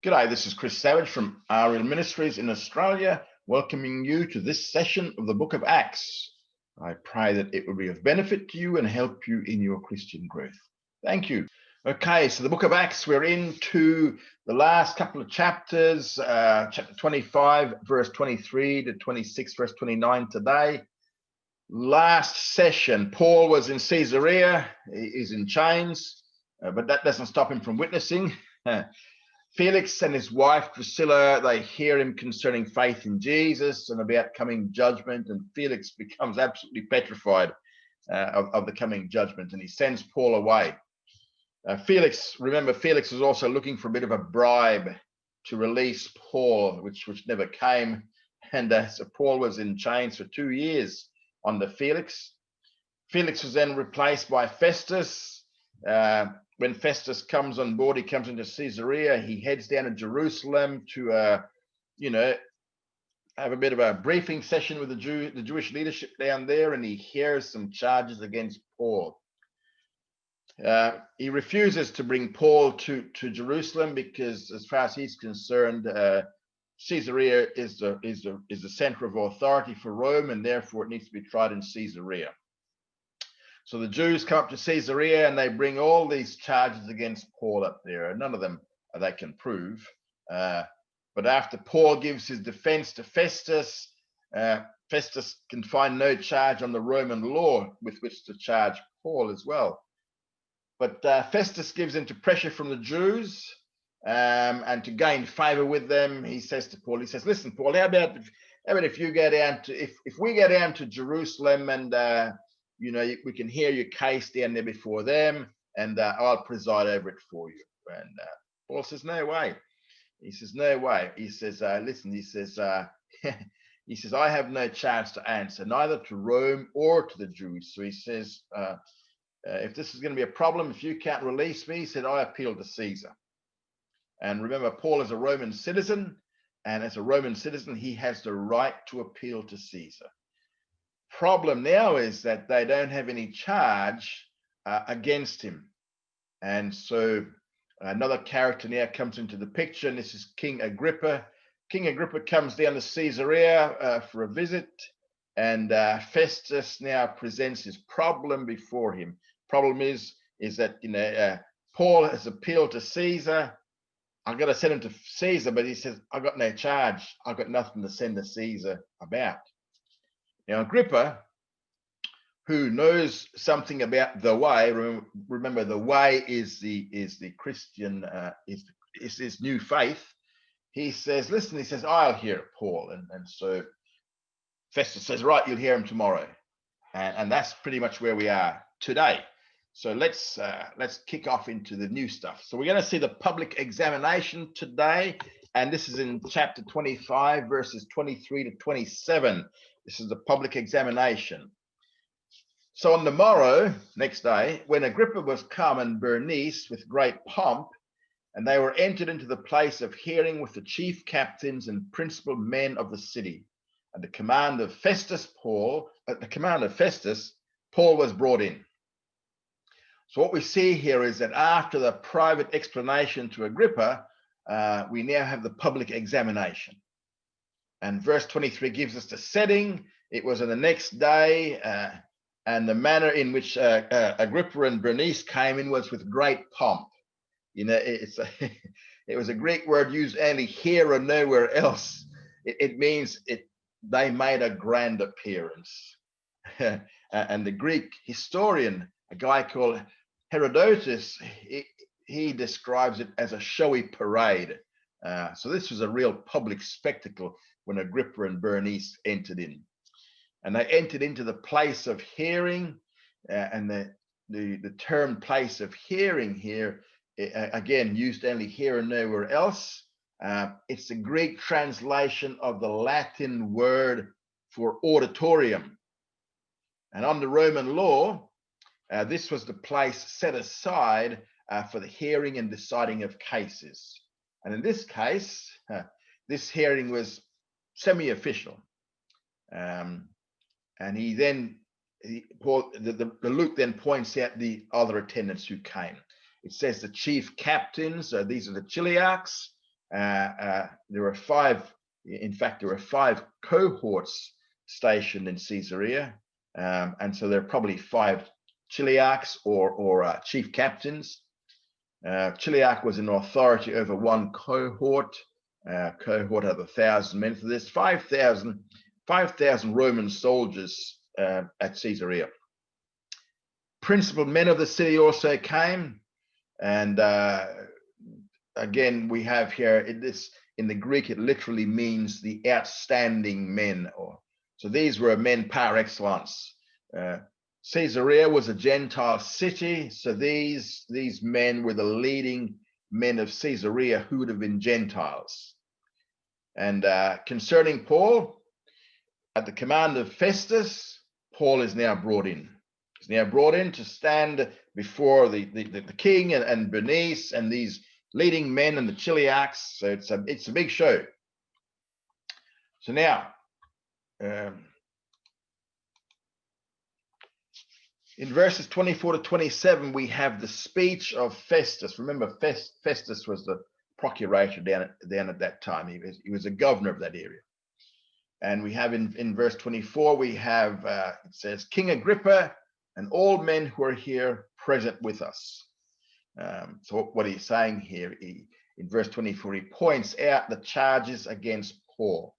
G'day, this is Chris Savage from RL Ministries in Australia, welcoming you to this session of the Book of Acts. I pray that it will be of benefit to you and help you in your Christian growth. Thank you. Okay, so the Book of Acts, we're into the last couple of chapters, chapter 25, verse 23 to 26, verse 29 today. Last session, Paul was in Caesarea, he's in chains, but that doesn't stop him from witnessing. Felix and his wife Drusilla, they hear him concerning faith in Jesus and about coming judgment, and Felix becomes absolutely petrified of the coming judgment, and he sends Paul away. Felix was also looking for a bit of a bribe to release Paul, which never came, and so Paul was in chains for 2 years under Felix. Felix was then replaced by Festus. When Festus comes on board, he comes into Caesarea. He heads down to Jerusalem to, have a bit of a briefing session with the Jewish leadership down there, and he hears some charges against Paul. He refuses to bring Paul to Jerusalem because, as far as he's concerned, Caesarea is the center of authority for Rome, and therefore it needs to be tried in Caesarea. So the Jews come up to Caesarea and they bring all these charges against Paul up there. None of them they can prove. But after Paul gives his defense to Festus, Festus can find no charge on the Roman law with which to charge Paul as well. But Festus gives in to pressure from the Jews, and to gain favor with them, he says to Paul, listen, Paul, how about if you go down to, if we go down to Jerusalem and we can hear your case down there before them, and I'll preside over it for you. And Paul says, no way. He says, no way. He says, listen, he says, I have no chance to answer, neither to Rome or to the Jews. So he says, if this is going to be a problem, if you can't release me, he said, I appeal to Caesar. And remember, Paul is a Roman citizen, and as a Roman citizen, he has the right to appeal to Caesar. Problem now is that they don't have any charge against him. And so another character now comes into the picture, and this is King Agrippa. King Agrippa comes down to Caesarea for a visit, and Festus now presents his problem before him. Problem is that Paul has appealed to Caesar. I'm going to send him to Caesar, but he says, I've got no charge. I've got nothing to send to Caesar about. Now, Agrippa, who knows something about the way, remember the way is the Christian, is this new faith. He says, listen, he says, I'll hear Paul. And so Festus says, right, you'll hear him tomorrow. And that's pretty much where we are today. So let's kick off into the new stuff. So we're going to see the public examination today. And this is in chapter 25, verses 23 to 27. This is the public examination. So on the morrow, next day, when Agrippa was come and Bernice with great pomp, and they were entered into the place of hearing with the chief captains and principal men of the city, at the command of Festus, Paul was brought in. So what we see here is that after the private explanation to Agrippa, we now have the public examination. And verse 23 gives us the setting. It was on the next day, and the manner in which Agrippa and Bernice came in was with great pomp. It was a Greek word used only here or nowhere else. It means they made a grand appearance. And the Greek historian, a guy called Herodotus, he describes it as a showy parade. So this was a real public spectacle when Agrippa and Bernice entered in. And they entered into the place of hearing, and the term place of hearing here, again, used only here and nowhere else. It's the Greek translation of the Latin word for auditorium. And under Roman law, this was the place set aside for the hearing and deciding of cases. And in this case, this hearing was semi-official. And Luke then points out the other attendants who came. It says the chief captains, these are the chiliarchs, There were five, in fact, there were five cohorts stationed in Caesarea. And so there are probably five chiliarchs or chief captains. Chiliarch was in authority over one cohort. Cohort of 1,000 men. So there's 5,000 Roman soldiers at Caesarea. Principal men of the city also came, and again we have here in the Greek it literally means the outstanding men. So these were men par excellence. Caesarea was a Gentile city, so these men were the leading men of Caesarea who would have been Gentiles. And concerning Paul, at the command of Festus, Paul is now brought in. He's now brought in to stand before the king and Bernice and these leading men and the chiliarchs. So it's a big show. So now, in verses 24 to 27, we have the speech of Festus. Remember, Festus was the procurator down at that time. He was a governor of that area. And we have in verse 24, we have, it says, King Agrippa and all men who are here present with us. So what he's saying here, in verse 24, he points out the charges against Paul.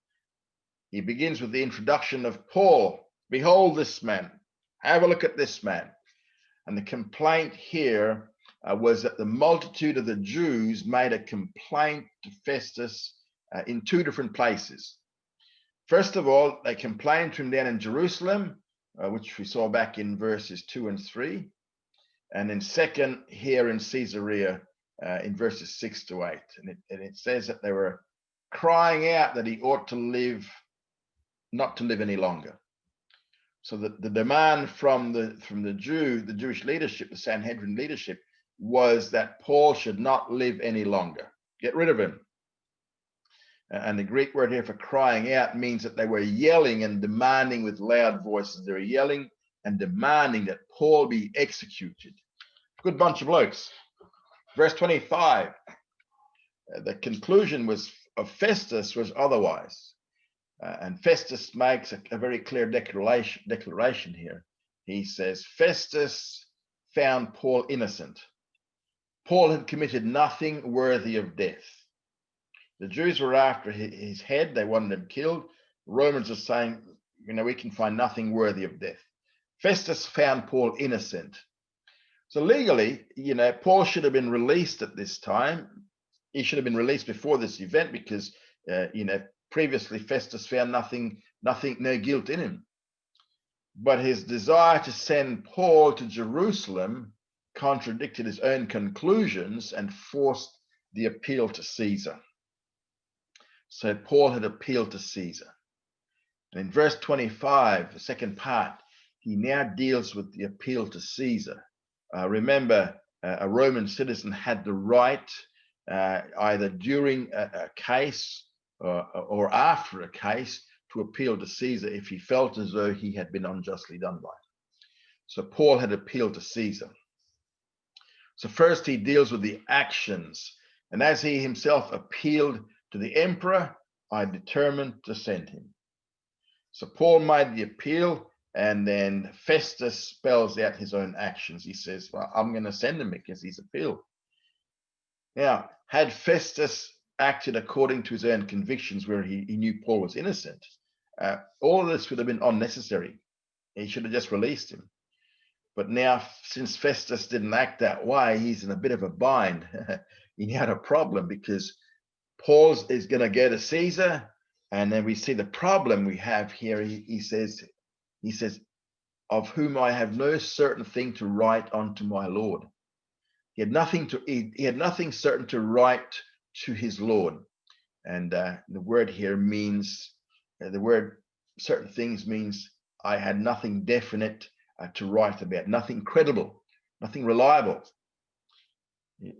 He begins with the introduction of Paul. Behold this man. Have a look at this man. And the complaint here was that the multitude of the Jews made a complaint to Festus in two different places. First of all, they complained to him down in Jerusalem, which we saw back in verses 2 and 3. And then second, here in Caesarea, in verses 6 to 8. And it says that they were crying out that he ought to live, not to live any longer. So the demand from the Jewish leadership, the Sanhedrin leadership, was that Paul should not live any longer. Get rid of him. And the Greek word here for crying out means that they were yelling and demanding with loud voices. They were yelling and demanding that Paul be executed. Good bunch of blokes. Verse 25, the conclusion of Festus was otherwise. And Festus makes a very clear declaration here. He says, Festus found Paul innocent. Paul had committed nothing worthy of death. The Jews were after his head. They wanted him killed. The Romans are saying, we can find nothing worthy of death. Festus found Paul innocent. So legally, Paul should have been released at this time. He should have been released before this event because, previously Festus found no guilt in him. But his desire to send Paul to Jerusalem contradicted his own conclusions and forced the appeal to Caesar. So Paul had appealed to Caesar. And in verse 25, the second part, he now deals with the appeal to Caesar. Remember, a Roman citizen had the right, either during a case or after a case, to appeal to Caesar if he felt as though he had been unjustly done by. So Paul had appealed to Caesar. So first he deals with the actions. And as he himself appealed to the emperor, I determined to send him. So Paul made the appeal, and then Festus spells out his own actions. He says, well, I'm going to send him because he's appealed. Now, had Festus acted according to his own convictions where he knew Paul was innocent, all of this would have been unnecessary. He should have just released him. But now, since Festus didn't act that way, he's in a bit of a bind. He had a problem because Paul is going to go to Caesar, and then we see the problem we have here. He says, of whom I have no certain thing to write unto my Lord. He had nothing certain to write to his Lord. And the word here means, the word certain things means I had nothing definite to write about, nothing credible, nothing reliable.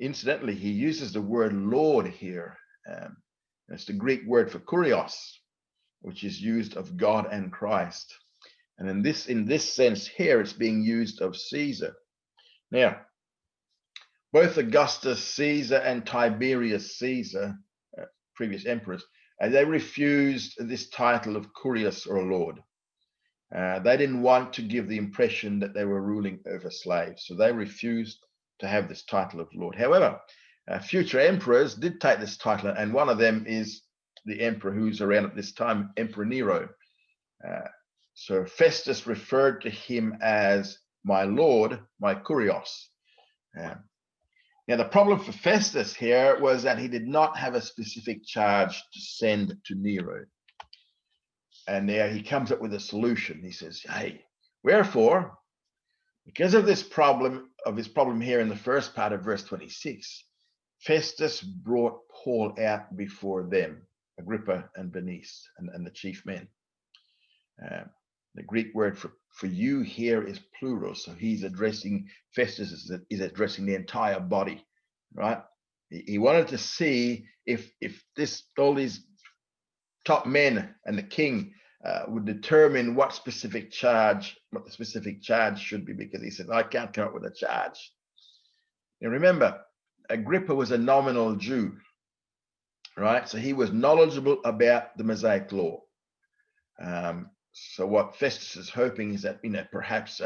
Incidentally, he uses the word Lord here. It's the Greek word for kurios, which is used of God and Christ. And in this sense here, it's being used of Caesar. Now, both Augustus Caesar and Tiberius Caesar previous emperors, they refused this title of Kurios, or Lord. They didn't want to give the impression that they were ruling over slaves, so they refused to have this title of Lord. However, future emperors did take this title, and one of them is the emperor who's around at this time, Emperor Nero. So Festus referred to him as my Lord, my Kurios. Now, the problem for Festus here was that he did not have a specific charge to send to Nero. And now he comes up with a solution. He says, hey, wherefore, because of this problem, here in the first part of verse 26, Festus brought Paul out before them, Agrippa and Bernice, and the chief men. The Greek word for you here is plural, so he's addressing, Festus is addressing the entire body, right? He wanted to see if all these top men and the king would determine what the specific charge should be, because he said, I can't come up with a charge. Now remember, Agrippa was a nominal Jew, right? So he was knowledgeable about the Mosaic law. So what Festus is hoping is that, perhaps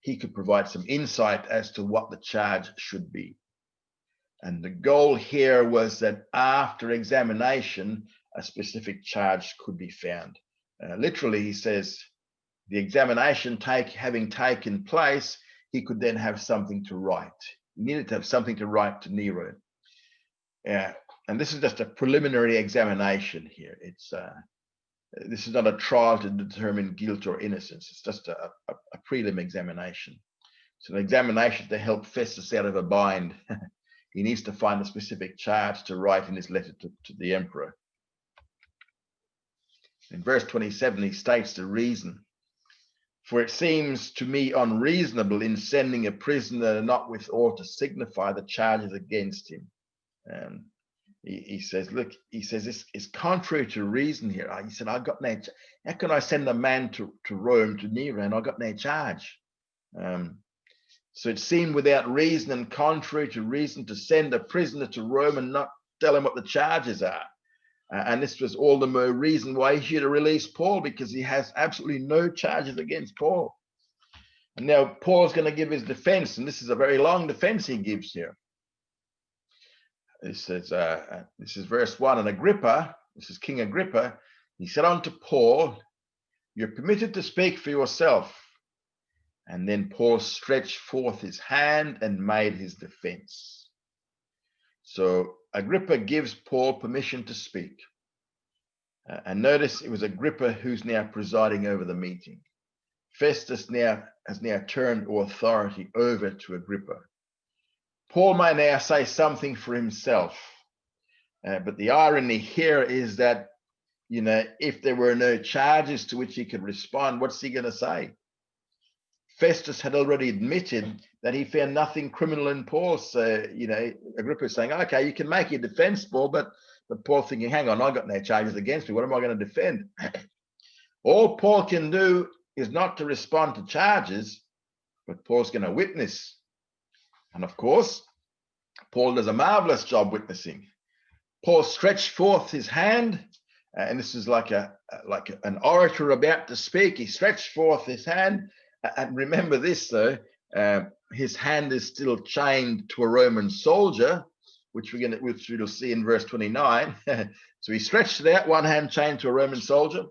he could provide some insight as to what the charge should be. And the goal here was that after examination, a specific charge could be found. Literally, he says, the examination having taken place, he could then have something to write. He needed to have something to write to Nero. And this is just a preliminary examination here. This is not a trial to determine guilt or innocence. It's just a prelim examination. So an examination to help Festus out of a bind. He needs to find a specific charge to write in his letter to the emperor. In verse 27, he states the reason. For it seems to me unreasonable in sending a prisoner not with aught to signify the charges against him. He says, look, this is contrary to reason here. He said, I got no, how can I send a man to Rome, to Nero, and I got no charge? So it seemed without reason and contrary to reason to send a prisoner to Rome and not tell him what the charges are. And this was all the more reason why he should have released Paul, because he has absolutely no charges against Paul. And now Paul's going to give his defense, and this is a very long defense he gives here. This is verse 1. And Agrippa, this is King Agrippa, he said unto Paul, you're permitted to speak for yourself. And then Paul stretched forth his hand and made his defense. So Agrippa gives Paul permission to speak. And notice it was Agrippa who's now presiding over the meeting. Festus has now turned authority over to Agrippa. Paul may now say something for himself. But the irony here is that, if there were no charges to which he could respond, what's he going to say? Festus had already admitted that he found nothing criminal in Paul. So, Agrippa is saying, okay, you can make your defense, Paul, but Paul thinking, hang on, I got no charges against me. What am I going to defend? All Paul can do is not to respond to charges, but Paul's going to witness. And of course, Paul does a marvelous job witnessing. Paul stretched forth his hand, and this is like an orator about to speak. He stretched forth his hand. And remember this, though, his hand is still chained to a Roman soldier, which we'll see in verse 29. So he stretched it out, one hand chained to a Roman soldier.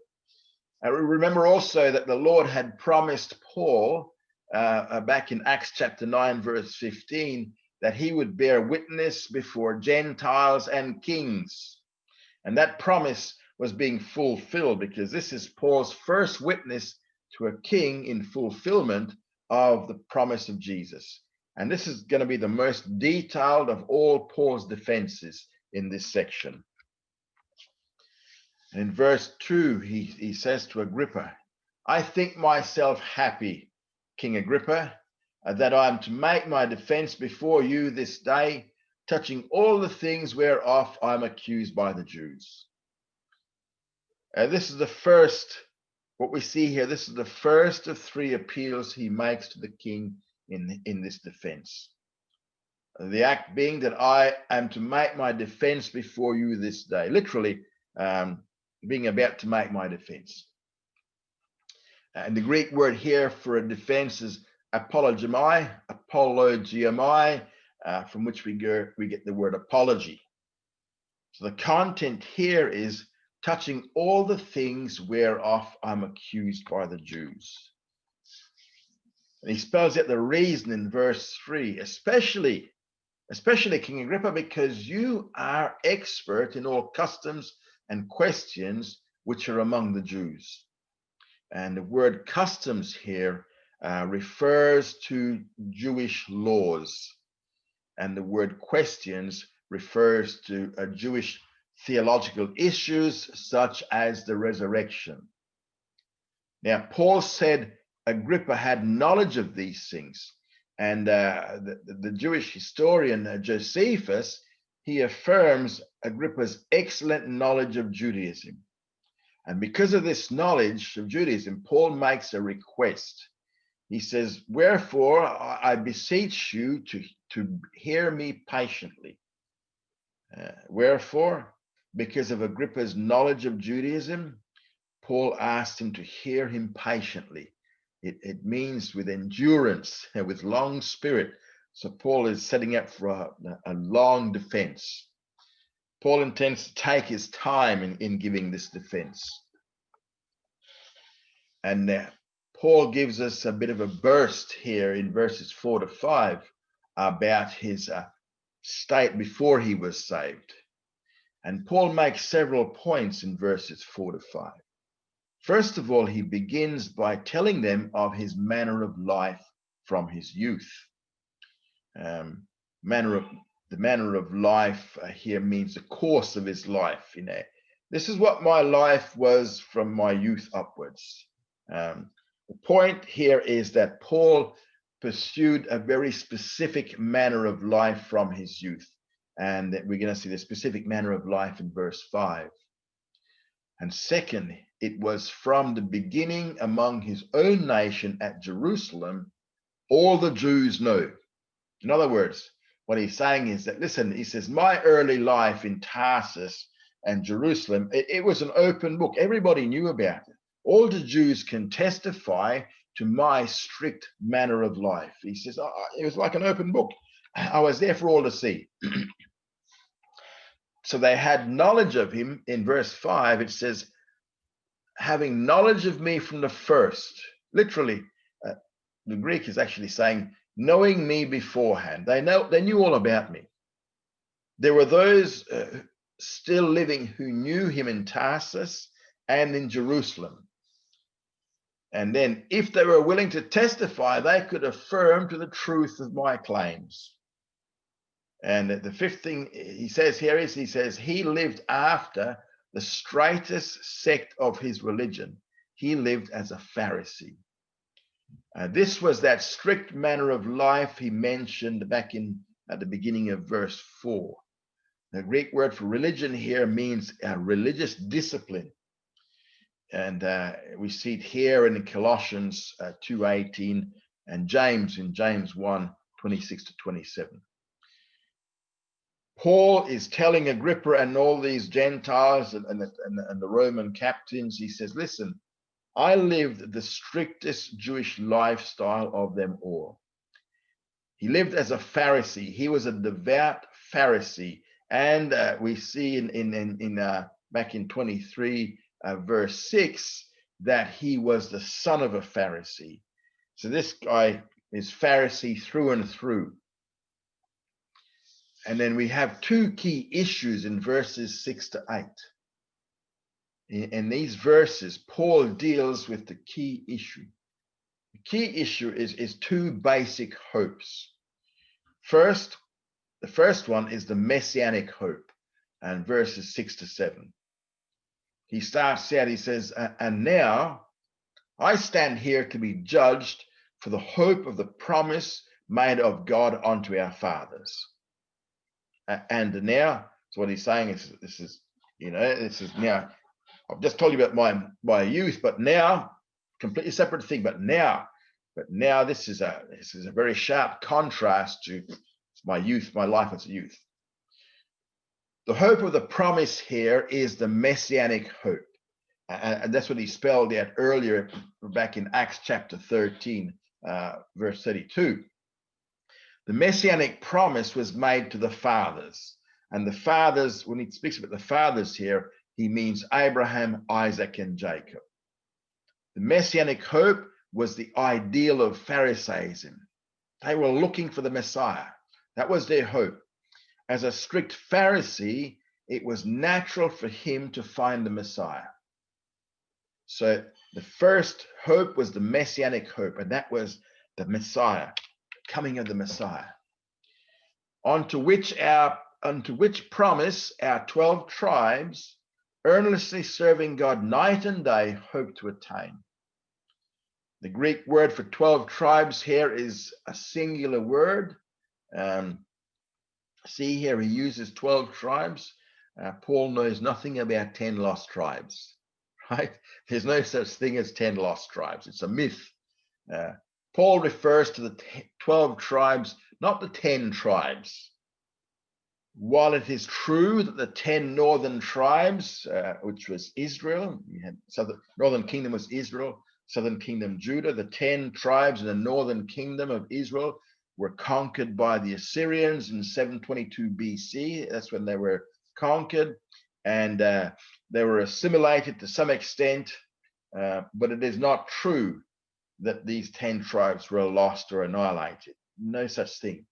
Remember also that the Lord had promised Paul back in Acts chapter 9, verse 15, that he would bear witness before Gentiles and kings. And that promise was being fulfilled, because this is Paul's first witness to a king in fulfillment of the promise of Jesus. And this is going to be the most detailed of all Paul's defenses in this section. And in verse 2, he says to Agrippa, I think myself happy, King Agrippa, that I am to make my defense before you this day, touching all the things whereof I am accused by the Jews. This is the first, what we see here, this is the first of three appeals he makes to the king in this defense. The act being that I am to make my defense before you this day. Literally, being about to make my defense. And the Greek word here for a defense is apologomai, from which we get the word apology. So the content here is touching all the things whereof I'm accused by the Jews. And he spells out the reason in verse 3, especially King Agrippa, because you are expert in all customs and questions which are among the Jews. And the word customs here refers to Jewish laws, and the word questions refers to Jewish theological issues such as the resurrection. Now, Paul said Agrippa had knowledge of these things, and the Jewish historian Josephus, he affirms Agrippa's excellent knowledge of Judaism. And because of this knowledge of Judaism, Paul makes a request. He says, wherefore I beseech you to hear me patiently. Wherefore, because of Agrippa's knowledge of Judaism, Paul asked him to hear him patiently. It means with endurance and with long spirit. So Paul is setting up for a long defense. Paul intends to take his time in giving this defense. And Paul gives us a bit of a burst here in verses 4 to 5 about his state before he was saved. And Paul makes several points in verses 4 to 5. First of all, he begins by telling them of his manner of life from his youth. The manner of life here means the course of his life. This is what my life was from my youth upwards. The point here is that Paul pursued a very specific manner of life from his youth, and that we're going to see the specific manner of life in verse 5. And second, it was from the beginning among his own nation at Jerusalem, all the Jews know. In other words, what he's saying is that, listen, he says, my early life in Tarsus and Jerusalem, it was an open book. Everybody knew about it. All the Jews can testify to my strict manner of life. He says, it was like an open book. I was there for all to see. So they had knowledge of him. In verse 5, it says, having knowledge of me from the first. Literally, the Greek is actually saying, knowing me beforehand. They knew all about me. There were those still living who knew him in Tarsus and in Jerusalem. And then if they were willing to testify, they could affirm to the truth of my claims. And the fifth thing he says here is, he says, he lived after the straightest sect of his religion. He lived as a Pharisee. This was that strict manner of life he mentioned back at the beginning of verse 4. The Greek word for religion here means a religious discipline. And we see it here in Colossians 2:18 and James in James 1:26 to 27. Paul is telling Agrippa and all these Gentiles and the Roman captains, he says, listen, I lived the strictest Jewish lifestyle of them all. He lived as a Pharisee. He was a devout Pharisee. And we see back in 23 verse 6 that he was the son of a Pharisee. So this guy is Pharisee through and through. And then we have two key issues in verses 6 to 8. In these verses, Paul deals with the key issue. The key issue is two basic hopes. First, the first one is the messianic hope, and verses 6 to 7. He starts out, he says, and now I stand here to be judged for the hope of the promise made of God unto our fathers. And now, so what he's saying is, this is now, I've just told you about my youth, but now, completely separate thing, but now this is a very sharp contrast to It's my youth, my life as a youth. The hope of the promise here is the messianic hope. And that's what he spelled out earlier back in Acts chapter 13, verse 32. The messianic promise was made to the fathers. And the fathers, when he speaks about the fathers here, he means Abraham, Isaac, and Jacob. The messianic hope was the ideal of Pharisaism. They were looking for the Messiah. That was their hope. As a strict Pharisee, it was natural for him to find the Messiah. So the first hope was the messianic hope, and that was the Messiah, coming of the Messiah. Unto which promise our 12 tribes, earnestly serving God night and day, hope to attain. The Greek word for 12 tribes here is a singular word. See here, he uses 12 tribes. Paul knows nothing about 10 lost tribes, right? There's no such thing as 10 lost tribes. It's a myth. Paul refers to the 12 tribes, not the 10 tribes. While it is true that the 10 northern tribes, which was Israel, northern kingdom was Israel, southern kingdom Judah, the 10 tribes in the northern kingdom of Israel were conquered by the Assyrians in 722 BC. That's when they were conquered, and they were assimilated to some extent, but it is not true that these 10 tribes were lost or annihilated. No such thing.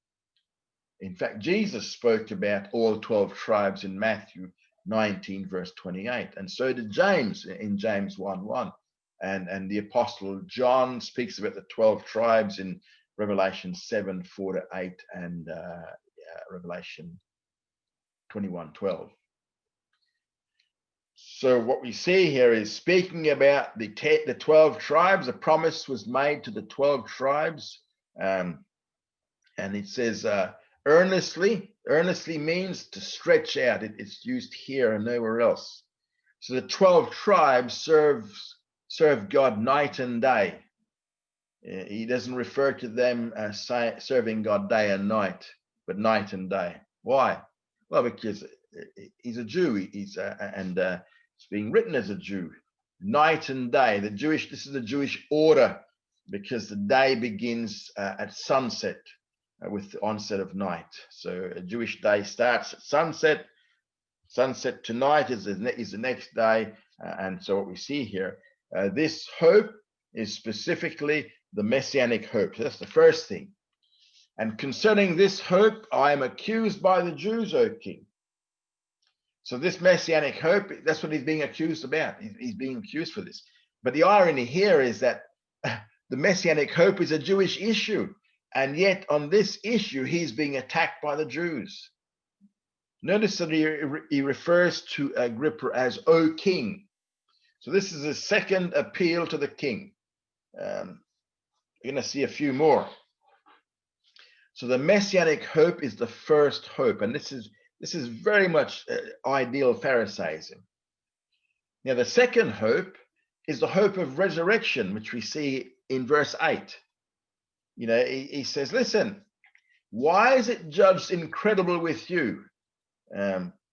In fact, Jesus spoke about all 12 tribes in Matthew 19, verse 28, and so did James in James 1:1. And the Apostle John speaks about the 12 tribes in Revelation 7:4-8 and Revelation 21:12. So what we see here is speaking about the 12 tribes. A promise was made to the 12 tribes, and it says earnestly. Earnestly means to stretch out. It's used here and nowhere else. So the 12 tribes serve God night and day. He doesn't refer to them as serving God day and night, but night and day. Why? Well, because he's a Jew. It's being written as a Jew. Night and day. This is the Jewish order, because the day begins at sunset with the onset of night. So a Jewish day starts at sunset. Sunset to night is the next day. And so what we see here, this hope is specifically the messianic hope. That's the first thing. And concerning this hope, I am accused by the Jews, O king. So this messianic hope, that's what he's being accused about. He's being accused for this. But the irony here is that the messianic hope is a Jewish issue. And yet on this issue, he's being attacked by the Jews. Notice that he refers to Agrippa as O king. So this is a second appeal to the king. You're going to see a few more. So the messianic hope is the first hope, and this is very much ideal Pharisaism. Now the second hope is the hope of resurrection, which we see in verse 8. You know, he says, listen, why is it judged incredible with you?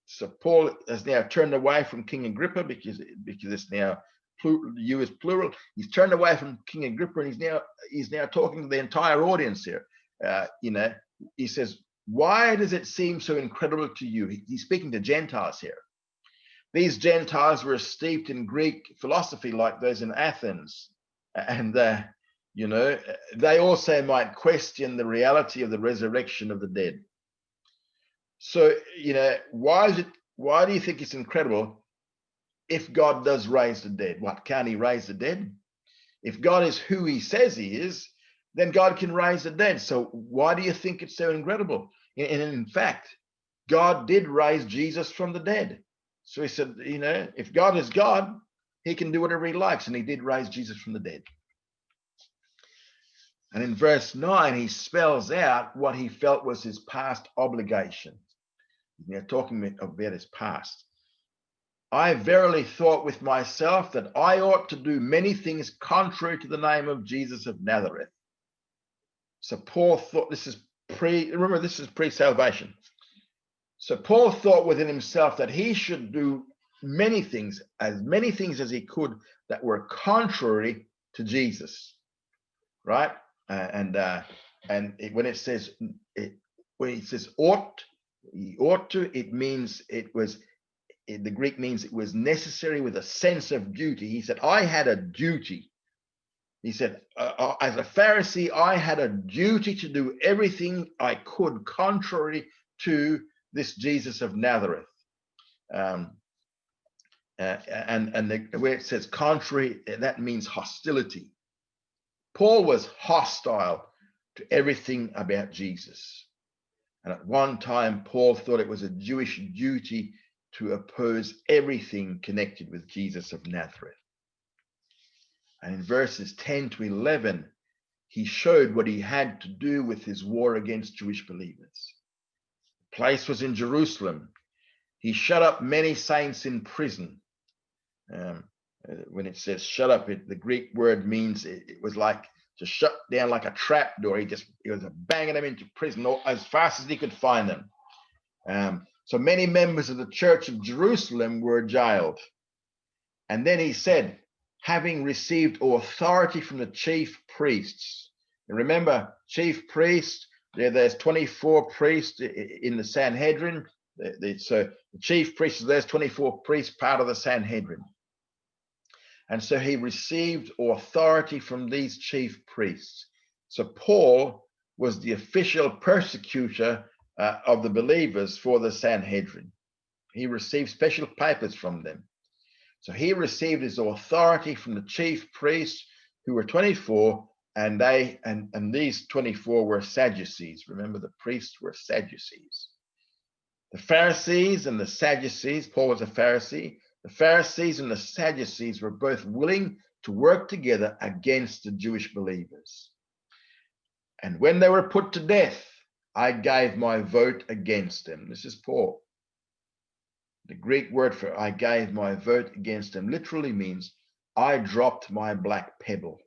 So Paul has now turned away from King Agrippa because it's now you is plural. He's turned away from King Agrippa, and he's now talking to the entire audience here. He says, why does it seem so incredible to you? He's speaking to Gentiles here. These Gentiles were steeped in Greek philosophy like those in Athens, and they also might question the reality of the resurrection of the dead. So why do you think it's incredible? If God does raise the dead, what, can't he raise the dead? If God is who he says he is, then God can raise the dead. So why do you think it's so incredible? And in fact, God did raise Jesus from the dead. So he said, if God is God, he can do whatever he likes. And he did raise Jesus from the dead. And in verse 9, he spells out what he felt was his past obligation. He's talking about his past. I verily thought with myself that I ought to do many things contrary to the name of Jesus of Nazareth. So Paul thought, this is remember, this is pre-salvation. So Paul thought within himself that he should do many things as he could that were contrary to Jesus, right? When it says ought, he ought to, it means the Greek means it was necessary with a sense of duty. He said, I had a duty. He said, as a Pharisee, I had a duty to do everything I could contrary to this Jesus of Nazareth. And where it says contrary, that means hostility. Paul was hostile to everything about Jesus. And at one time, Paul thought it was a Jewish duty to oppose everything connected with Jesus of Nazareth. And in verses 10 to 11, he showed what he had to do with his war against Jewish believers. The place was in Jerusalem. He shut up many saints in prison. When it says shut up, the Greek word means it was like to shut down like a trap door. He was banging them into prison as fast as he could find them. So many members of the church of Jerusalem were jailed. And then he said, having received authority from the chief priests. And remember, chief priest, there's 24 priests in the Sanhedrin. So the chief priest, there's 24 priests, part of the Sanhedrin. And so he received authority from these chief priests. So Paul was the official persecutor of the believers for the Sanhedrin. He received special papers from them. So he received his authority from the chief priests, who were 24, and these 24 were Sadducees. Remember, the priests were Sadducees. The Pharisees and the Sadducees, Paul was a Pharisee. The Pharisees and the Sadducees were both willing to work together against the Jewish believers. And when they were put to death, I gave my vote against them. This is Paul. The Greek word for I gave my vote against them literally means I dropped my black pebble.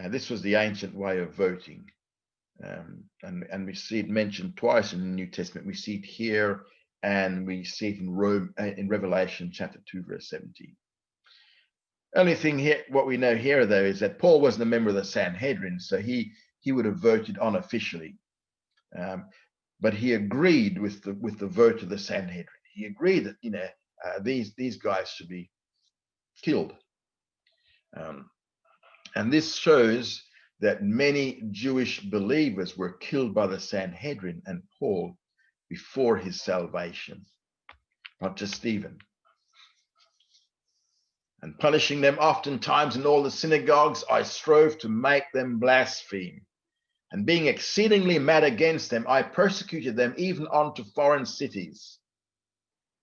This was the ancient way of voting. And we see it mentioned twice in the New Testament. We see it here, and we see it in Revelation chapter 2, verse 17. Only thing here, what we know here, though, is that Paul wasn't a member of the Sanhedrin, so he would have voted unofficially. But he agreed with the vote of the Sanhedrin. He agreed that these guys should be killed. And this shows that many Jewish believers were killed by the Sanhedrin and Paul before his salvation, not just Stephen. And punishing them oftentimes in all the synagogues, I strove to make them blaspheme. And being exceedingly mad against them, I persecuted them even unto foreign cities.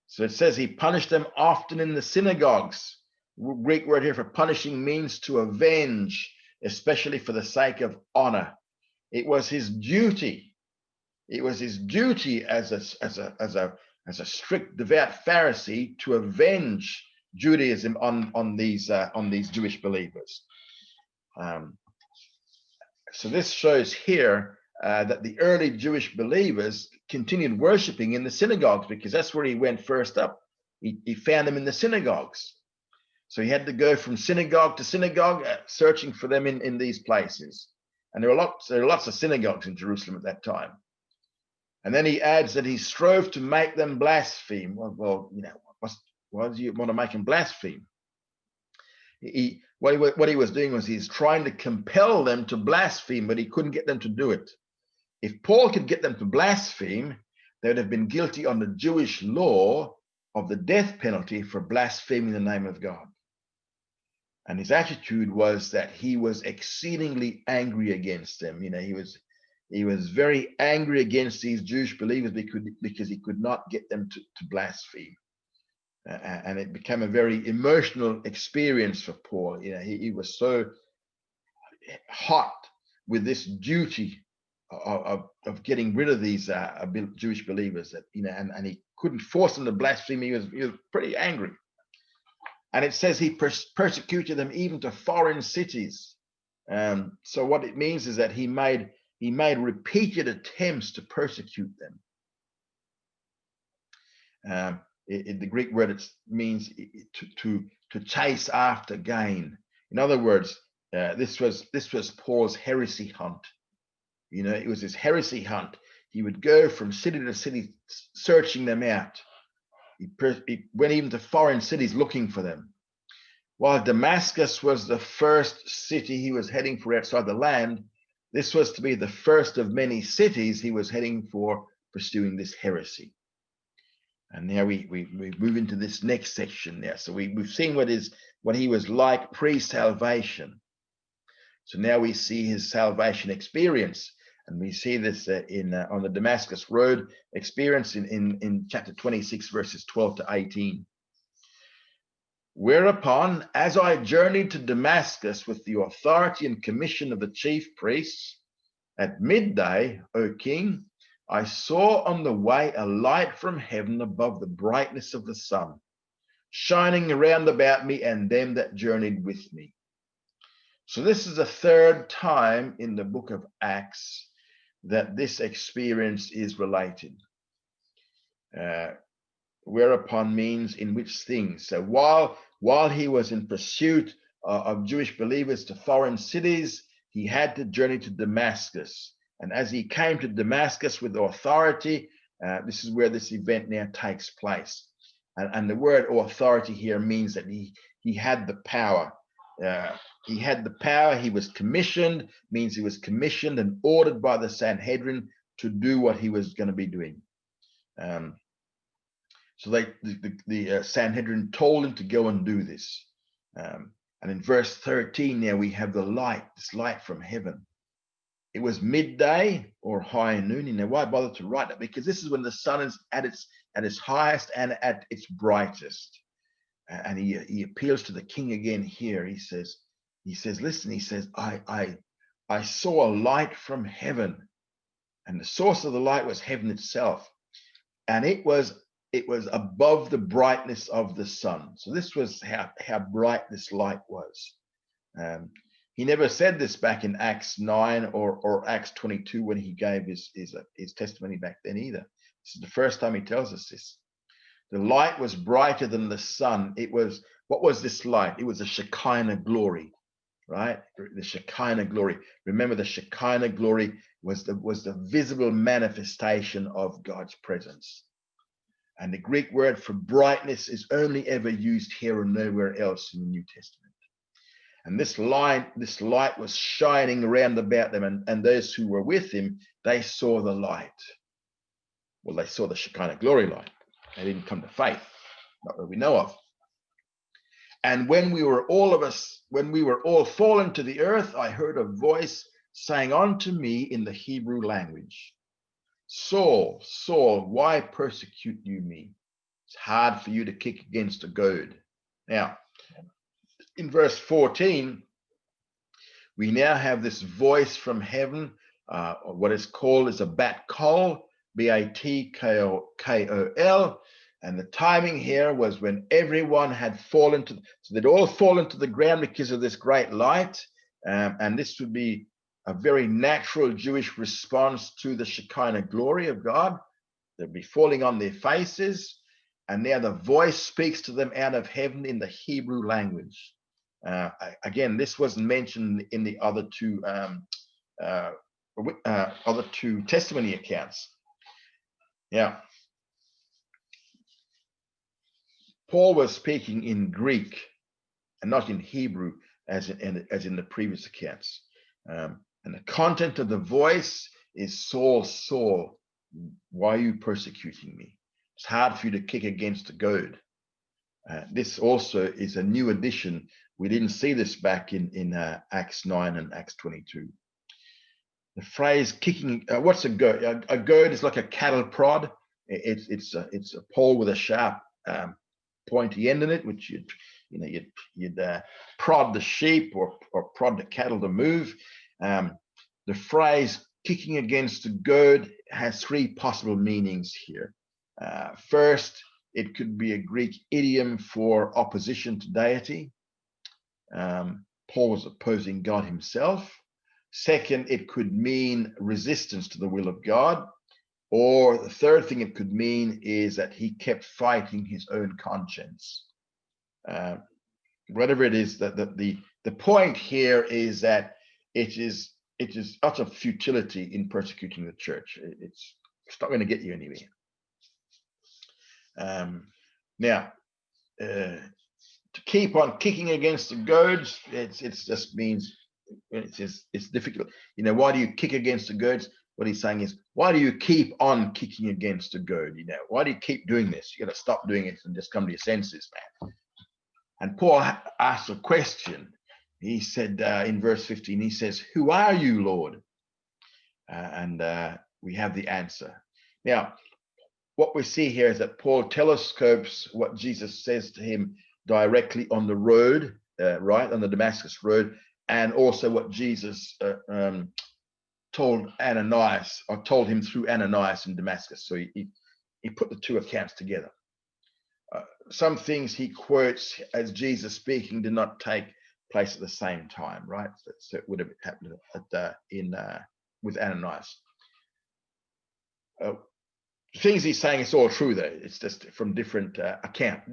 So it says he punished them often in the synagogues. The Greek word here for punishing means to avenge, especially for the sake of honor. It was his duty. It was his duty as a strict, devout Pharisee to avenge Judaism on these Jewish believers. So this shows here that the early Jewish believers continued worshiping in the synagogues, because that's where he went first up. He found them in the synagogues. So he had to go from synagogue to synagogue, searching for them in these places. And there are lots of synagogues in Jerusalem at that time. And then he adds that he strove to make them blaspheme. Well, why do you want to make them blaspheme? What he was doing was he's trying to compel them to blaspheme, but he couldn't get them to do it. If Paul could get them to blaspheme, they would have been guilty on the Jewish law of the death penalty for blaspheming the name of God. And his attitude was that he was exceedingly angry against them. He was very angry against these Jewish believers because he could not get them to blaspheme. And it became a very emotional experience for Paul. He was so hot with this duty of getting rid of these Jewish believers that and he couldn't force them to blaspheme. He was pretty angry. And it says he persecuted them even to foreign cities. So what it means is that he made he made repeated attempts to persecute them. The Greek word it means to chase after gain. In other words, this was Paul's heresy hunt. You know, it was his heresy hunt. He would go from city to city, searching them out. He went even to foreign cities looking for them. While Damascus was the first city he was heading for outside the land, this was to be the first of many cities he was heading for, pursuing this heresy. And now we move into this next section now. So we've seen what he was like pre-salvation. So now we see his salvation experience, and we see this on the Damascus Road experience in chapter 26, verses 12 to 18. Whereupon, as I journeyed to Damascus with the authority and commission of the chief priests, at midday, O king, I saw on the way a light from heaven above the brightness of the sun, shining around about me and them that journeyed with me. So this is the third time in the book of Acts that this experience is related. Whereupon means in which things. So while he was in pursuit of Jewish believers to foreign cities, he had to journey to Damascus. And as he came to Damascus with authority, this is where this event now takes place. And the word authority here means that he had the power. He had the power. He was commissioned, means he was commissioned and ordered by the Sanhedrin to do what he was going to be doing. So the Sanhedrin told him to go and do this. And in verse 13 now we have the light, this light from heaven. It was midday or high noon. Now why bother to write that? Because this is when the sun is at its highest and at its brightest. And he appeals to the king again here. He says, listen, he says, I saw a light from heaven, and the source of the light was heaven itself. And it was above the brightness of the sun. So this was how bright this light was. He never said this back in Acts 9 or Acts 22 when he gave his testimony back then either. This is the first time he tells us this. The light was brighter than the sun. What was this light? It was a Shekinah glory, right? The Shekinah glory. Remember, the Shekinah glory was the visible manifestation of God's presence. And the Greek word for brightness is only ever used here and nowhere else in the New Testament. And this light was shining around about them, and those who were with him, they saw the light. Well, they saw the Shekinah glory light. They didn't come to faith, not that we know of. And when we were all fallen to the earth, I heard a voice saying unto me in the Hebrew language, Saul, Saul, why persecute you me? It's hard for you to kick against a goad. Now, in verse 14, we now have this voice from heaven, what is called as a bat kol, B-A-T-K-O-L, and the timing here was when everyone had fallen so they'd all fallen to the ground because of this great light, and this would be a very natural Jewish response to the Shekinah glory of God. They'd be falling on their faces, and now the voice speaks to them out of heaven in the Hebrew language. Again, this wasn't mentioned in the other two testimony accounts. Yeah. Paul was speaking in Greek and not in Hebrew as in the previous accounts. And the content of the voice is, Saul, Saul, why are you persecuting me? It's hard for you to kick against a goad. This also is a new addition. We didn't see this back in Acts 9 and Acts 22. The phrase kicking, what's a goad? A goad is like a cattle prod. It's a pole with a sharp pointy end in it, which you'd prod the sheep or prod the cattle to move. The phrase kicking against a goad has three possible meanings here. First, it could be a Greek idiom for opposition to deity. Paul was opposing God himself. Second, it could mean resistance to the will of God. Or the third thing it could mean is that he kept fighting his own conscience. Whatever it is, that the point here is that it is utter futility in persecuting the church. It's not going to get you anywhere. Now, to keep on kicking against the goads, it just means it's difficult. You know, why do you kick against the goads? What he's saying is, why do you keep on kicking against the goad? You know, why do you keep doing this? You got to stop doing it and just come to your senses, man. And Paul asked a question. He said in verse 15, he says, "Who are you, Lord?" And we have the answer. Now, what we see here is that Paul telescopes what Jesus says to him directly on the road, right, on the Damascus road, and also what Jesus told Ananias, or told him through Ananias in Damascus. So he put the two accounts together. Some things he quotes as Jesus speaking did not take place at the same time, right? So it would have happened with Ananias. Things he's saying, it's all true though. It's just from different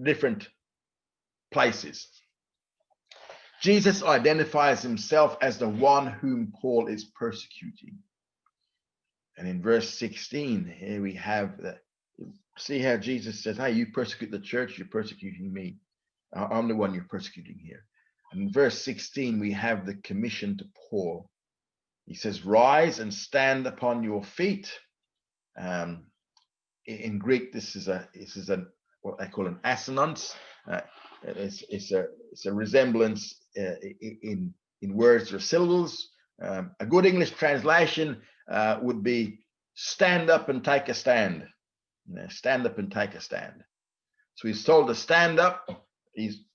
different places. Jesus identifies himself as the one whom Paul is persecuting. And in verse 16, here we have that. See how Jesus says, "Hey, you persecute the church, you're persecuting me. I'm the one you're persecuting here." And in verse 16, we have the commission to Paul. He says, "Rise and stand upon your feet." In Greek, this is what they call an assonance. It's a resemblance in words or syllables. A good English translation would be "stand up and take a stand." You know, stand up and take a stand. So he's told to stand up.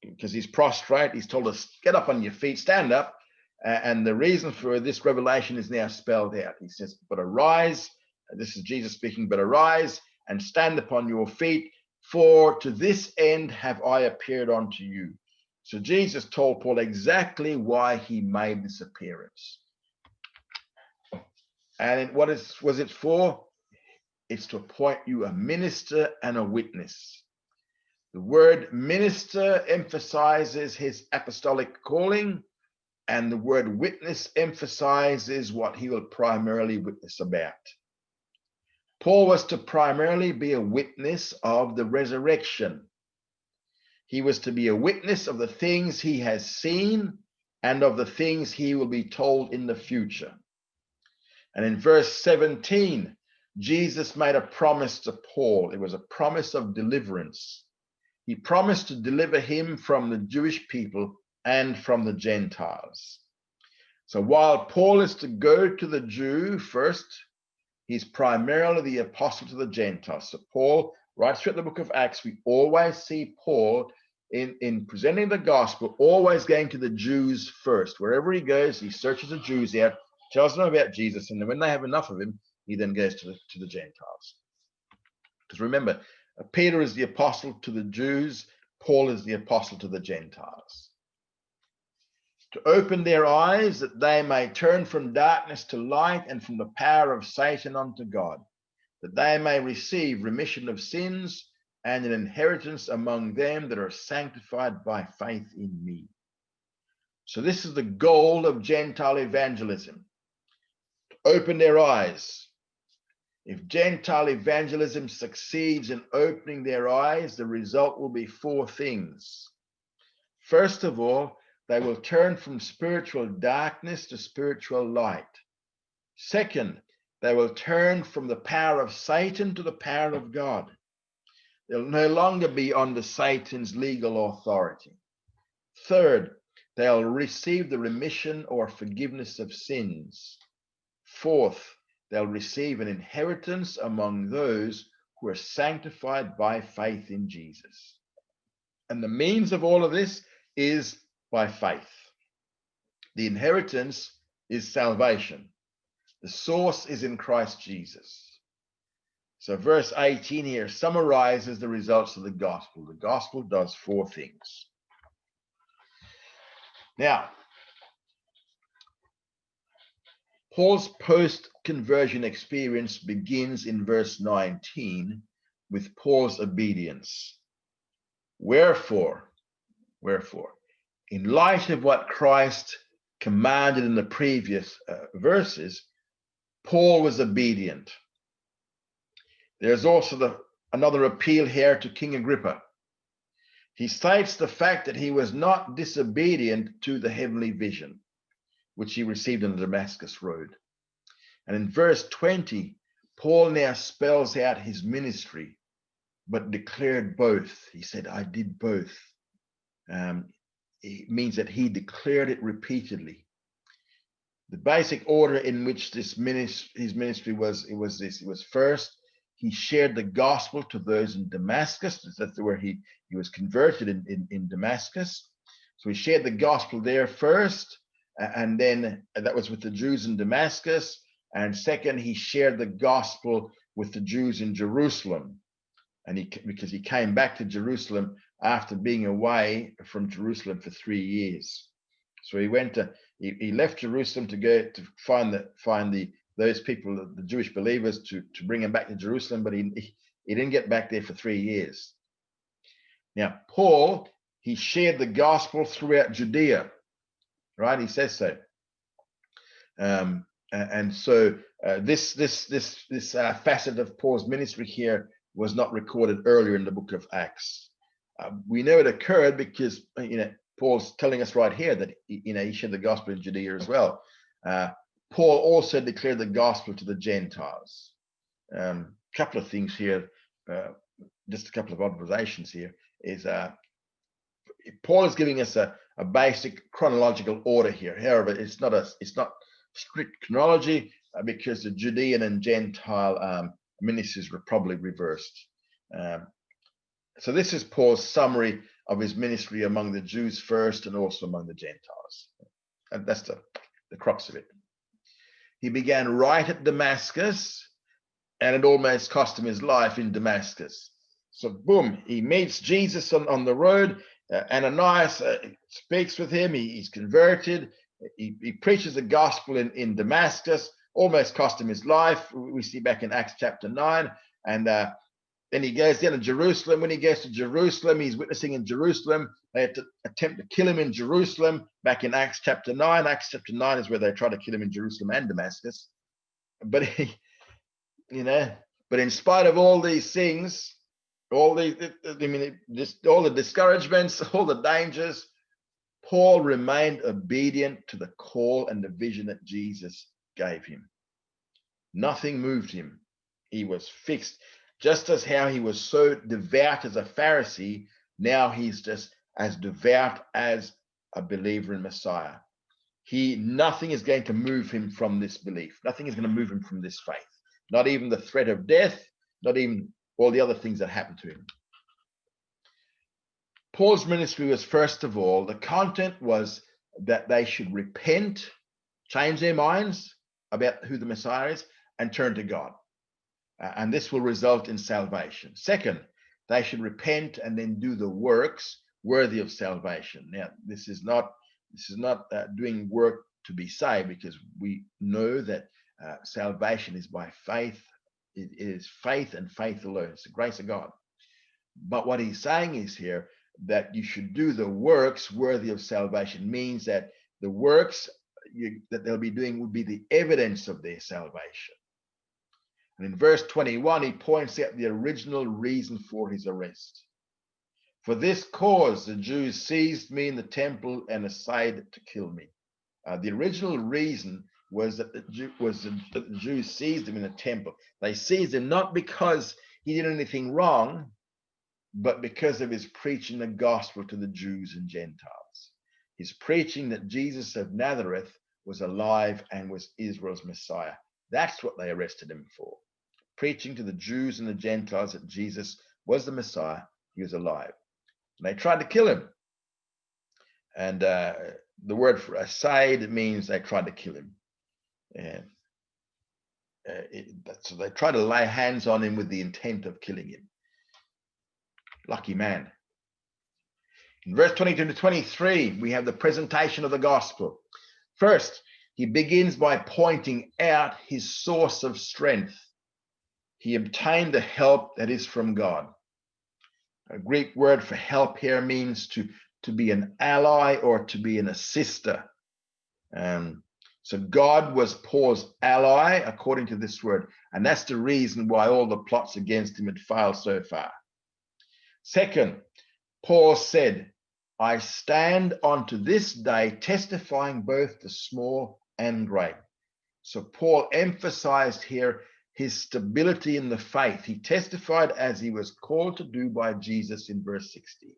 Because he's prostrate. He's told us, get up on your feet, stand up. And the reason for this revelation is now spelled out. He says, "But arise." This is Jesus speaking. "But arise and stand upon your feet, for to this end have I appeared unto you." So Jesus told Paul exactly why he made this appearance. And what was it for? It's to appoint you a minister and a witness. The word minister emphasizes his apostolic calling, and the word witness emphasizes what he will primarily witness about. Paul was to primarily be a witness of the resurrection. He was to be a witness of the things he has seen and of the things he will be told in the future. And in verse 17, Jesus made a promise to Paul. It was a promise of deliverance. He promised to deliver him from the Jewish people and from the Gentiles. So while Paul is to go to the Jew first, he's primarily the apostle to the Gentiles. So Paul, right throughout the book of Acts, we always see Paul in presenting the gospel, always going to the Jews first. Wherever he goes, he searches the Jews out, tells them about Jesus, and then when they have enough of him, he then goes to the Gentiles. Because remember, Peter is the apostle to the Jews, Paul is the apostle to the Gentiles. To open their eyes that they may turn from darkness to light and from the power of Satan unto God, that they may receive remission of sins and an inheritance among them that are sanctified by faith in me. So this is the goal of Gentile evangelism, to open their eyes. If Gentile evangelism succeeds in opening their eyes, the result will be four things. First of all, they will turn from spiritual darkness to spiritual light. Second, they will turn from the power of Satan to the power of God. They'll no longer be under Satan's legal authority. Third, they'll receive the remission or forgiveness of sins. Fourth, they'll receive an inheritance among those who are sanctified by faith in Jesus. And the means of all of this is by faith. The inheritance is salvation. The source is in Christ Jesus. So verse 18 here summarizes the results of the gospel. The gospel does four things. Now, Paul's post-conversion experience begins in verse 19 with Paul's obedience. Wherefore, in light of what Christ commanded in the previous verses, Paul was obedient. There's also another appeal here to King Agrippa. He states the fact that he was not disobedient to the heavenly vision, which he received on the Damascus road. And in verse 20, Paul now spells out his ministry, but declared both. He said, I did both. It means that he declared it repeatedly. The basic order in which his ministry was this. It was first, he shared the gospel to those in Damascus. That's where he was converted in Damascus. So he shared the gospel there first, and then that was with the Jews in Damascus. And second, he shared the gospel with the Jews in Jerusalem. And because he came back to Jerusalem after being away from Jerusalem for 3 years. So he left Jerusalem to go to find those people, the Jewish believers, to bring him back to Jerusalem, but he didn't get back there for 3 years. Now, Paul, he shared the gospel throughout Judea, right? He says so. And so this facet of Paul's ministry here was not recorded earlier in the book of Acts. We know it occurred because Paul's telling us right here that he shared the gospel in Judea as well. Paul also declared the gospel to the Gentiles. Couple of things here, just a couple of observations here. Is Paul is giving us a basic chronological order here. However, it's not strict chronology because the Judean and Gentile ministries were probably reversed. So this is Paul's summary of his ministry among the Jews first and also among the Gentiles. And that's the crux of it. He began right at Damascus, and it almost cost him his life in Damascus. So boom, he meets Jesus on the road. Ananias speaks with him. He's converted. He preaches the gospel in Damascus, almost cost him his life. We see back in Acts chapter 9. And then he goes down to Jerusalem. When he gets to Jerusalem, he's witnessing in Jerusalem. They had to attempt to kill him in Jerusalem back in Acts chapter 9. Acts chapter 9 is where they try to kill him in Jerusalem and Damascus. But but in spite of all these things, all the discouragements, all the dangers, Paul remained obedient to the call and the vision that Jesus gave him. Nothing moved him. He was fixed. Just as how he was so devout as a Pharisee, now he's just as devout as a believer in Messiah. Nothing is going to move him from this belief. Nothing is going to move him from this faith. Not even the threat of death, not even all the other things that happened to him. Paul's ministry was, first of all, the content was that they should repent, change their minds about who the Messiah is, and turn to God. And this will result in salvation. Second, they should repent and then do the works worthy of salvation. Now, this is not doing work to be saved, because we know that salvation is by faith. It is faith and faith alone. It's the grace of God. But what he's saying is here that you should do the works worthy of salvation. Means that the works that they'll be doing would be the evidence of their salvation. And in verse 21, he points out the original reason for his arrest. For this cause, the Jews seized me in the temple and essayed to kill me. The original reason was that the Jews seized him in the temple. They seized him not because he did anything wrong, but because of his preaching the gospel to the Jews and Gentiles. His preaching that Jesus of Nazareth was alive and was Israel's Messiah. That's what they arrested him for. Preaching to the Jews and the Gentiles that Jesus was the Messiah, he was alive. And they tried to kill him. And the word for assayed means they tried to kill him. And so they tried to lay hands on him with the intent of killing him. Lucky man. In verse 22 to 23, we have the presentation of the gospel. First, he begins by pointing out his source of strength. He obtained the help that is from God. A Greek word for help here means to be an ally or to be an assister. So God was Paul's ally according to this word, and that's the reason why all the plots against him had failed so far. Second, Paul said, I stand unto this day testifying both the small and great. So Paul emphasized here his stability in the faith. He testified as he was called to do by Jesus in verse 16.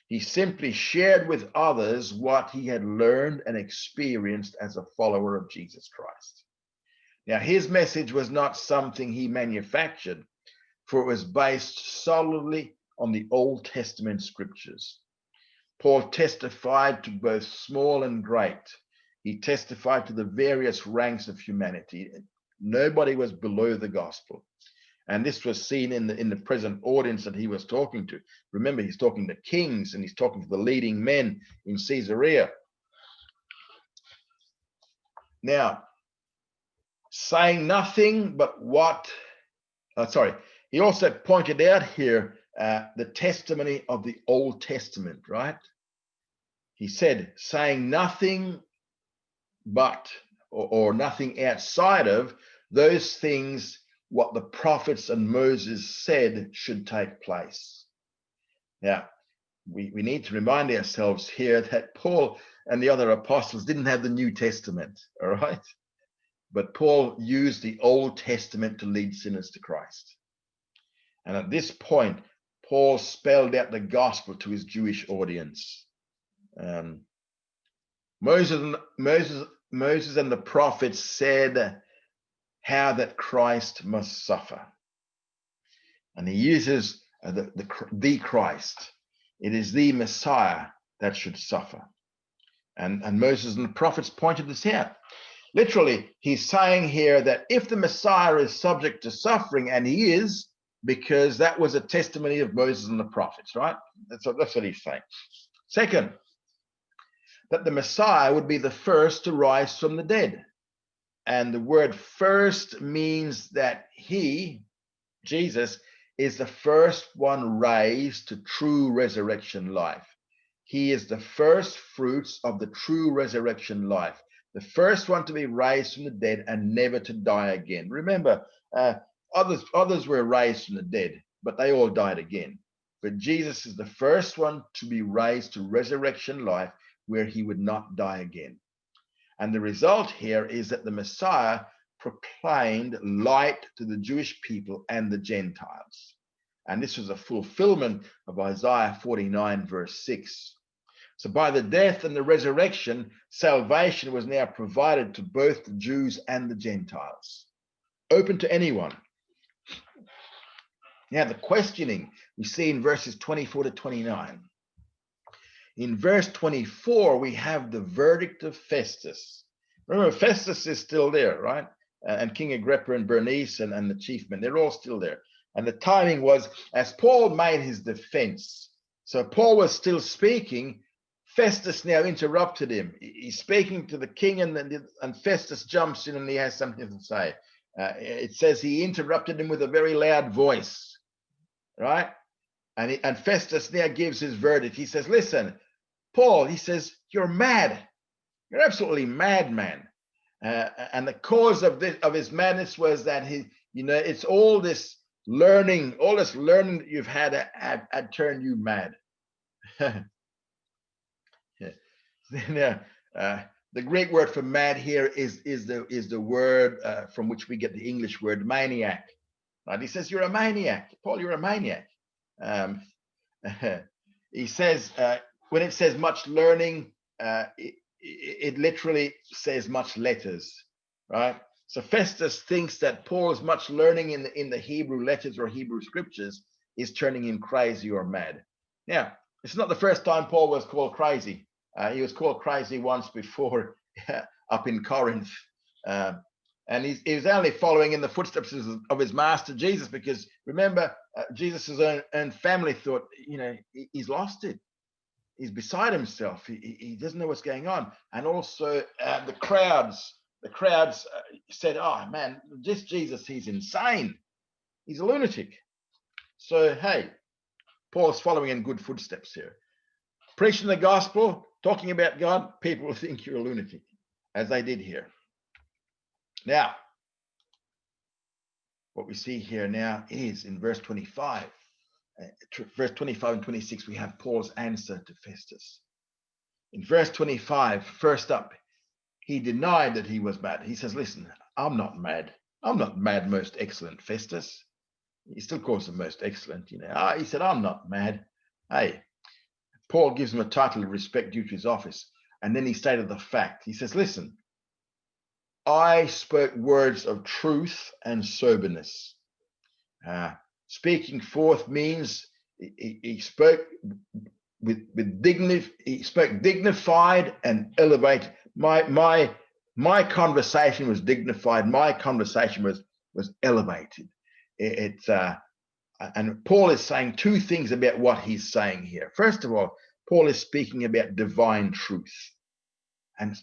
He simply shared with others what he had learned and experienced as a follower of Jesus Christ. Now, his message was not something he manufactured, for it was based solidly on the Old Testament scriptures. Paul testified to both small and great. He testified to the various ranks of humanity. Nobody was below the gospel. And this was seen in the present audience that he was talking to. Remember, he's talking to kings and he's talking to the leading men in Caesarea. Now, saying nothing but what, he also pointed out here the testimony of the Old Testament, right? He said, saying nothing but, or nothing outside of those things what the prophets and Moses said should take place. Now, we need to remind ourselves here that Paul and the other apostles didn't have the New Testament, all right? But Paul used the Old Testament to lead sinners to Christ. And at this point, Paul spelled out the gospel to his Jewish audience. Moses and the prophets said how that Christ must suffer. And he uses the Christ. It is the Messiah that should suffer. And Moses and the prophets pointed this out. Literally, he's saying here that if the Messiah is subject to suffering, and he is, because that was a testimony of Moses and the prophets, right? That's what he's saying. Second, that the Messiah would be the first to rise from the dead. And the word first means that he, Jesus, is the first one raised to true resurrection life. He is the first fruits of the true resurrection life, the first one to be raised from the dead and never to die again. Remember, others were raised from the dead, but they all died again. But Jesus is the first one to be raised to resurrection life where he would not die again. And the result here is that the Messiah proclaimed light to the Jewish people and the Gentiles. And this was a fulfillment of Isaiah 49, verse 6. So by the death and the resurrection, salvation was now provided to both the Jews and the Gentiles, open to anyone. Now, the questioning we see in verses 24 to 29. In verse 24, we have the verdict of Festus. Remember, Festus is still there, right? And King Agrippa and Bernice and the chief men, they're all still there. And the timing was, as Paul made his defense, so Paul was still speaking, Festus now interrupted him. He's speaking to the king, and Festus jumps in and he has something to say. It says he interrupted him with a very loud voice, right? And Festus now gives his verdict. He says, listen, Paul, he says, you're mad. You're absolutely mad, man. And the cause of his madness was that it's all this learning that you've had turned you mad. Now, the Greek word for mad here is the word from which we get the English word maniac. Right? He says, you're a maniac. Paul, you're a maniac. He says, when it says much learning, it literally says much letters, right? So Festus thinks that Paul's much learning in the Hebrew letters or Hebrew scriptures is turning him crazy or mad. Now, it's not the first time Paul was called crazy. He was called crazy once before up in Corinth. And he was only following in the footsteps of his master Jesus, because remember, Jesus' own family thought, he's lost it. he's beside himself. He doesn't know what's going on. And also the crowds said, oh man, this Jesus, he's insane. He's a lunatic. So, hey, Paul's following in good footsteps here. Preaching the gospel, talking about God, people will think you're a lunatic, as they did here. Now, what we see here now is in verse 25. Verse 25 and 26, we have Paul's answer to Festus. In verse 25, first up, he denied that he was mad. He says, listen, I'm not mad. I'm not mad, most excellent Festus. He still calls him most excellent, you know. He said, I'm not mad. Hey, Paul gives him a title of respect due to his office. And then he stated the fact. He says, listen, I spoke words of truth and soberness. Speaking forth means he spoke with dignity. He spoke dignified and elevated. My conversation was dignified. My conversation was elevated. And Paul is saying two things about what he's saying here. First of all, Paul is speaking about divine truth. And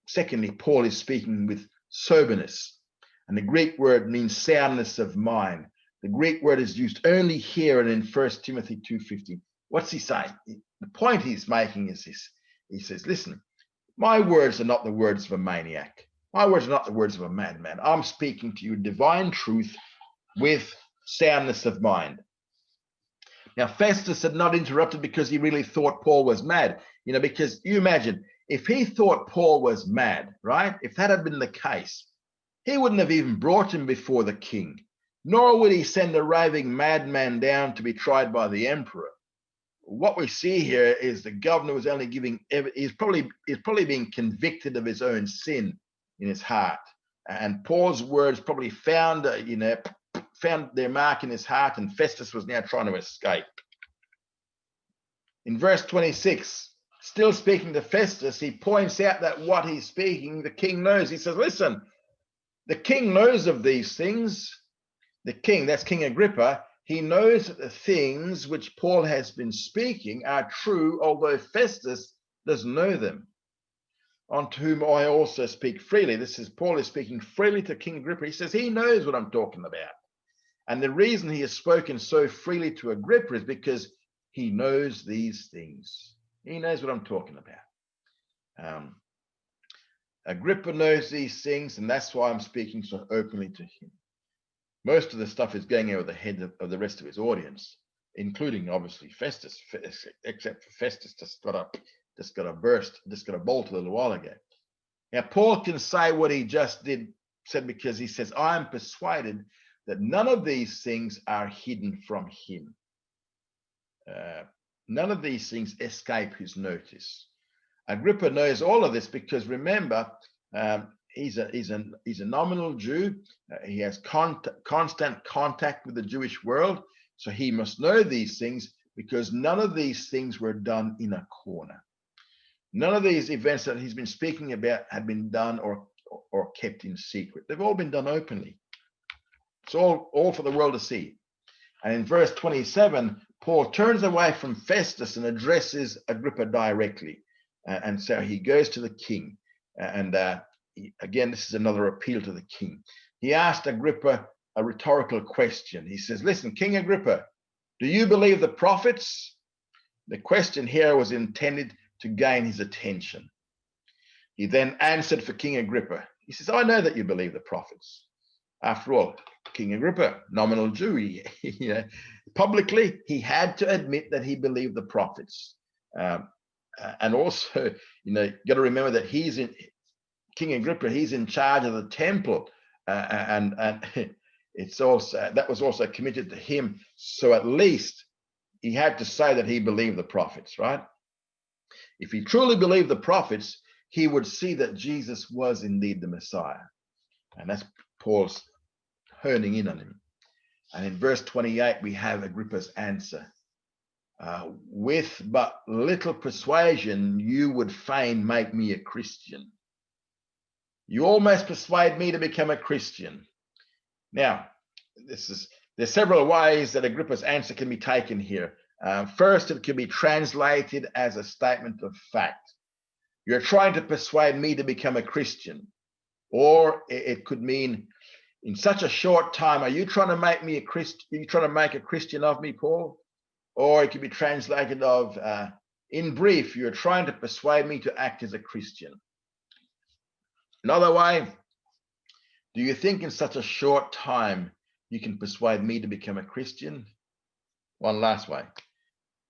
secondly, Paul is speaking with soberness. And the Greek word means soundness of mind. The Greek word is used only here and in 1 Timothy 2:15. What's he saying? The point he's making is this. He says, listen, my words are not the words of a maniac. My words are not the words of a madman. I'm speaking to you divine truth with soundness of mind. Now, Festus had not interrupted because he really thought Paul was mad. You know, because you imagine, if he thought Paul was mad, right? If that had been the case, he wouldn't have even brought him before the king, nor would he send a raving madman down to be tried by the emperor. What we see here is the governor was only giving, he's probably being convicted of his own sin in his heart. And Paul's words probably found their mark in his heart, and Festus was now trying to escape. In verse 26, still speaking to Festus, he points out that what he's speaking, the king knows. He says, listen, the king knows of these things. The king, that's King Agrippa, he knows that the things which Paul has been speaking are true, although Festus doesn't know them. Unto whom I also speak freely. This is Paul is speaking freely to King Agrippa. He says he knows what I'm talking about. And the reason he has spoken so freely to Agrippa is because he knows these things. He knows what I'm talking about. Agrippa knows these things, and that's why I'm speaking so openly to him. Most of the stuff is going over the head of the rest of his audience, including obviously Festus, except for Festus just got a bolt a little while ago. Now, Paul can say what he just said because he says, I am persuaded that none of these things are hidden from him. None of these things escape his notice. Agrippa knows all of this because remember, he's a nominal Jew. He has constant contact with the Jewish world. So he must know these things because none of these things were done in a corner. None of these events that he's been speaking about have been done or kept in secret. They've all been done openly. It's all for the world to see. And in verse 27, Paul turns away from Festus and addresses Agrippa directly. And so he goes to the king. And again, this is another appeal to the king. He asked Agrippa a rhetorical question. He says, listen, King Agrippa, do you believe the prophets? The question here was intended to gain his attention. He then answered for King Agrippa. He says, I know that you believe the prophets. After all, King Agrippa, nominal Jew, publicly, he had to admit that he believed the prophets. And also, you got to remember that King Agrippa, he's in charge of the temple, and it's also that was also committed to him. So at least he had to say that he believed the prophets, right? If he truly believed the prophets, he would see that Jesus was indeed the Messiah, and that's Paul's honing in on him. And in verse 28, we have Agrippa's answer. With but little persuasion, you would fain make me a Christian. You almost persuade me to become a Christian. Now, there's several ways that Agrippa's answer can be taken here. First, it can be translated as a statement of fact. You're trying to persuade me to become a Christian. Or it could mean, in such a short time, are you trying to make me a Christian? Are you trying to make a Christian of me, Paul? Or it could be translated of, in brief, you're trying to persuade me to act as a Christian. Another way, do you think in such a short time you can persuade me to become a Christian? One last way.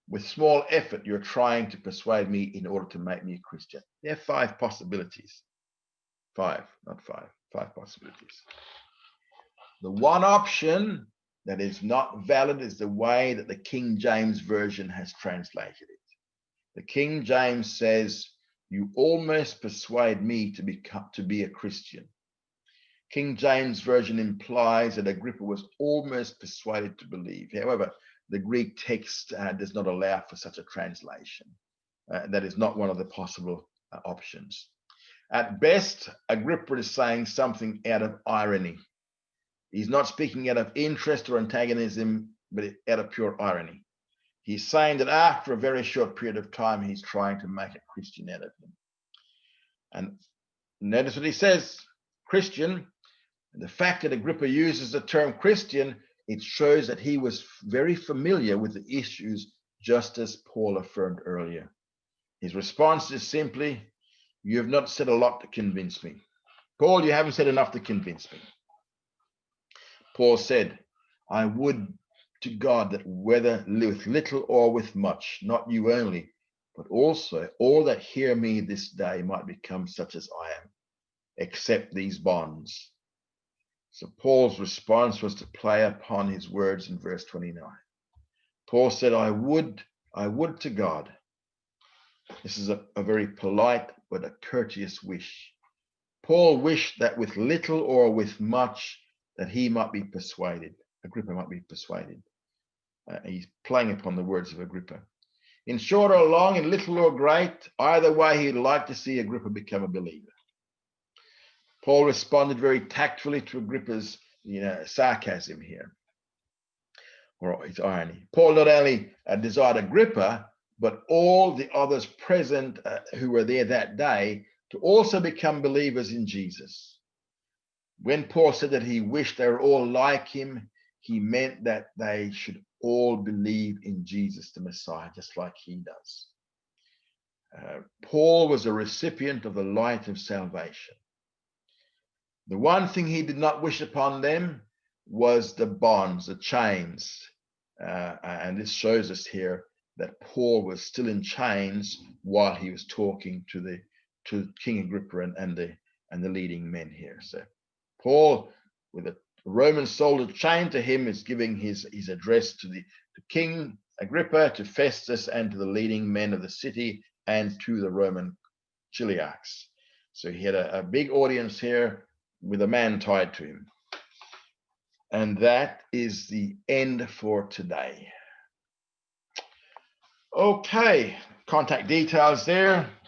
With small effort, you're trying to persuade me in order to make me a Christian. There are 5 possibilities. 5, not 5. 5 possibilities. The one option that is not valid is the way that the King James Version has translated it. The King James says, you almost persuade me to be a Christian. King James Version implies that Agrippa was almost persuaded to believe. However, the Greek text does not allow for such a translation. That is not one of the possible options. At best, Agrippa is saying something out of irony. He's not speaking out of interest or antagonism, but out of pure irony. He's saying that after a very short period of time, he's trying to make a Christian out of him. And notice what he says, Christian. The fact that Agrippa uses the term Christian, it shows that he was very familiar with the issues, just as Paul affirmed earlier. His response is simply, you have not said a lot to convince me. Paul, you haven't said enough to convince me. Paul said, I would to God that whether with little or with much, not you only, but also all that hear me this day might become such as I am, except these bonds. So Paul's response was to play upon his words in verse 29. Paul said, I would to God. This is a very polite but a courteous wish. Paul wished that with little or with much that he might be persuaded. Agrippa might be persuaded. He's playing upon the words of Agrippa. In short or long, in little or great, either way, he'd like to see Agrippa become a believer. Paul responded very tactfully to Agrippa's sarcasm here, or his irony. Paul not only desired Agrippa, but all the others present who were there that day to also become believers in Jesus. When Paul said that he wished they were all like him, he meant that they should all believe in Jesus, the Messiah, just like he does. Paul was a recipient of the light of salvation. The one thing he did not wish upon them was the bonds, the chains. And this shows us here that Paul was still in chains while he was talking to King Agrippa and the leading men here. So Paul, with a Roman soldier chained to him, is giving his address to King Agrippa, to Festus, and to the leading men of the city, and to the Roman chiliarchs. So he had a big audience here with a man tied to him. And that is the end for today. Okay, contact details there.